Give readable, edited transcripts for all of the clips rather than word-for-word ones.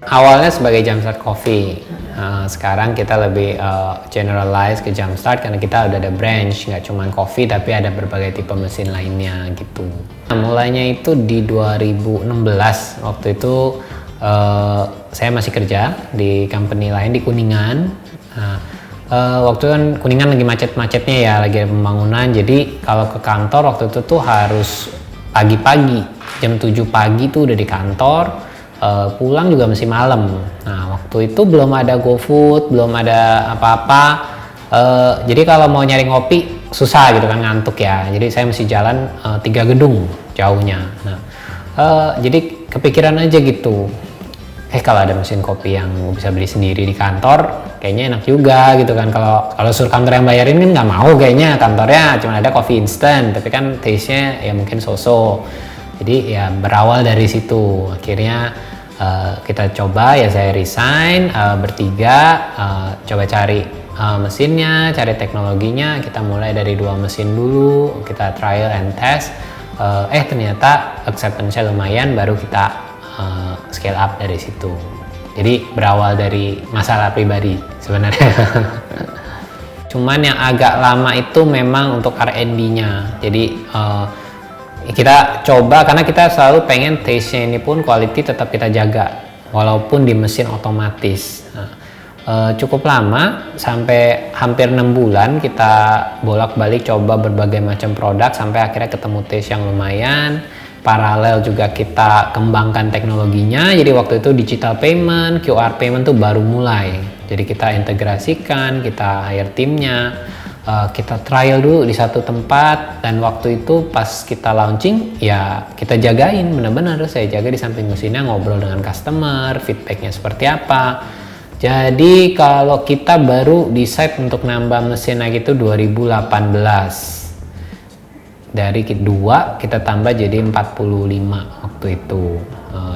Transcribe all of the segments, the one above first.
awalnya sebagai Jumpstart Coffee. Sekarang kita lebih generalize ke Jumpstart karena kita udah ada branch, nggak cuma coffee tapi ada berbagai tipe mesin lainnya gitu. Nah, mulainya itu di 2016. Waktu itu saya masih kerja di company lain di Kuningan. Waktu itu kan Kuningan lagi macet-macetnya ya, lagi ada pembangunan. Jadi kalau ke kantor waktu itu tuh harus pagi-pagi, jam 7 pagi tuh udah di kantor. Pulang juga masih malam. Nah, waktu itu belum ada GoFood, belum ada apa-apa. Jadi kalau mau nyari ngopi susah gitu kan, ngantuk ya. Jadi saya mesti jalan 3 gedung jauhnya. Nah, jadi kepikiran aja gitu. Kalau ada mesin kopi yang bisa beli sendiri di kantor, kayaknya enak juga gitu kan. Kalau suruh kantor yang bayarin kan nggak mau kayaknya, kantornya cuma ada kopi instan, tapi kan taste-nya ya mungkin so-so. Jadi ya berawal dari situ. Akhirnya kita coba, ya saya resign, bertiga coba cari mesinnya, cari teknologinya. Kita mulai dari 2 mesin dulu, kita trial and test. Ternyata acceptance-nya lumayan, baru kita scale up dari situ. Jadi berawal dari masalah pribadi sebenarnya. Cuman yang agak lama itu memang untuk R&D-nya. Jadi kita coba karena kita selalu pengen taste-nya ini pun quality tetap kita jaga walaupun di mesin otomatis. Cukup lama, sampai hampir 6 bulan kita bolak-balik coba berbagai macam produk sampai akhirnya ketemu taste yang lumayan. Paralel juga kita kembangkan teknologinya. Jadi waktu itu digital payment, QR payment tuh baru mulai. Jadi kita integrasikan, kita hire timnya, kita trial dulu di satu tempat, dan waktu itu pas kita launching ya kita jagain benar-benar. Saya jaga di samping mesinnya, ngobrol dengan customer, feedbacknya seperti apa. Jadi kalau kita baru decide untuk nambah mesin lagi itu 2018. Dari 2 kita tambah jadi 45 waktu itu.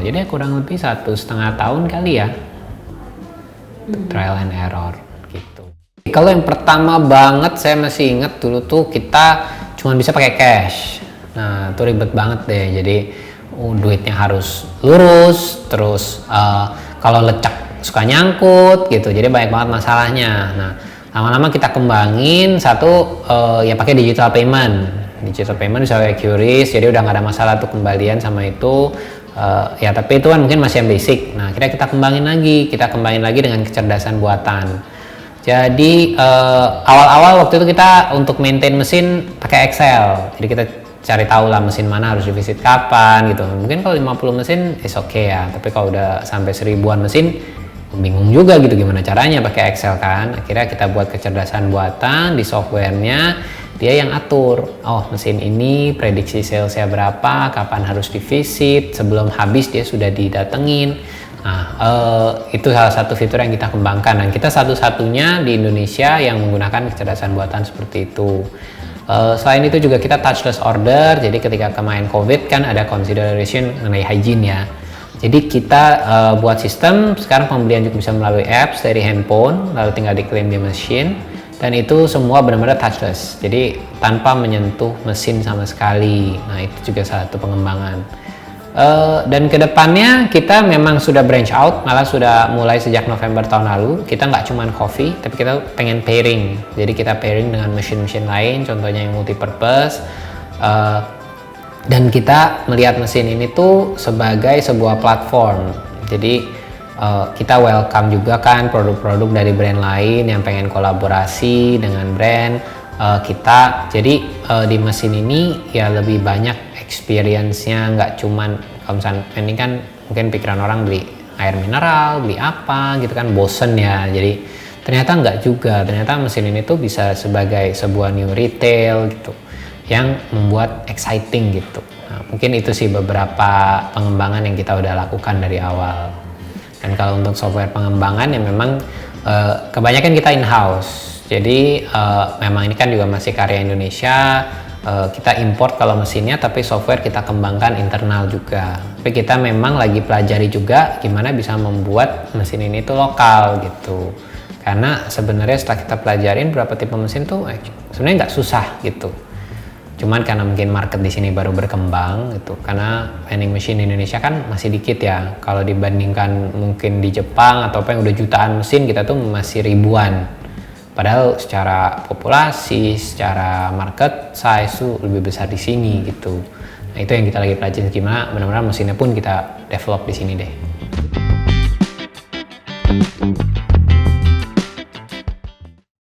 Jadi kurang lebih 1,5 tahun kali ya, trial and error gitu. Kalau yang pertama banget saya masih inget dulu tuh kita cuma bisa pakai cash. Nah itu ribet banget deh. Jadi duitnya harus lurus, terus kalau lecek suka nyangkut gitu. Jadi banyak banget masalahnya. Nah lama-lama kita kembangin satu, ya pakai digital payment. Digital payment bisa kayak QRIS, jadi udah nggak ada masalah tuh kembalian sama itu. Ya tapi itu kan mungkin masih yang basic. Nah akhirnya kita kembangin lagi dengan kecerdasan buatan. Jadi awal-awal waktu itu kita untuk maintain mesin pakai Excel. Jadi kita cari tahu lah mesin mana harus divisit kapan gitu. Mungkin kalau 50 mesin is okay ya, tapi kalau udah sampai 1000-an mesin bingung juga gitu gimana caranya pakai Excel kan. Akhirnya kita buat kecerdasan buatan di softwarenya. Dia yang atur, mesin ini prediksi salesnya berapa, kapan harus divisit, sebelum habis dia sudah didatengin. Nah, itu salah satu fitur yang kita kembangkan, dan kita satu-satunya di Indonesia yang menggunakan kecerdasan buatan seperti itu. Selain itu juga kita touchless order, jadi ketika kemarin COVID kan ada consideration mengenai hygiene ya. Jadi kita buat sistem, sekarang pembelian juga bisa melalui apps dari handphone, lalu tinggal diklaim di mesin. Dan itu semua benar-benar touchless, jadi tanpa menyentuh mesin sama sekali. Nah itu juga salah satu pengembangan. Dan kedepannya kita memang sudah branch out, malah sudah mulai sejak November tahun lalu. Kita nggak cuma coffee, tapi kita pengen pairing. Jadi kita pairing dengan mesin-mesin lain, contohnya yang multi-purpose. Dan kita melihat mesin ini tuh sebagai sebuah platform. Jadi kita welcome juga kan produk-produk dari brand lain yang pengen kolaborasi dengan brand kita. Jadi di mesin ini ya lebih banyak experience-nya, nggak cuman kalau misalnya ini kan mungkin pikiran orang beli air mineral, beli apa gitu kan bosen ya. Jadi ternyata nggak juga, ternyata mesin ini tuh bisa sebagai sebuah new retail gitu yang membuat exciting gitu. Nah, mungkin itu sih beberapa pengembangan yang kita udah lakukan dari awal. Dan kalau untuk software pengembangan ya memang kebanyakan kita in-house. Jadi memang ini kan juga masih karya Indonesia. Kita import kalau mesinnya, tapi software kita kembangkan internal juga. Tapi kita memang lagi pelajari juga gimana bisa membuat mesin ini tuh lokal gitu. Karena sebenarnya setelah kita pelajarin berapa tipe mesin tuh sebenarnya nggak susah gitu. Cuman karena mungkin market di sini baru berkembang gitu, karena vending machine di Indonesia kan masih dikit ya. Kalau dibandingkan mungkin di Jepang atau apa yang udah jutaan mesin, kita tuh masih ribuan. Padahal secara populasi, secara market size tuh lebih besar di sini gitu. Nah itu yang kita lagi pelajari, gimana benar-benar mesinnya pun kita develop di sini deh.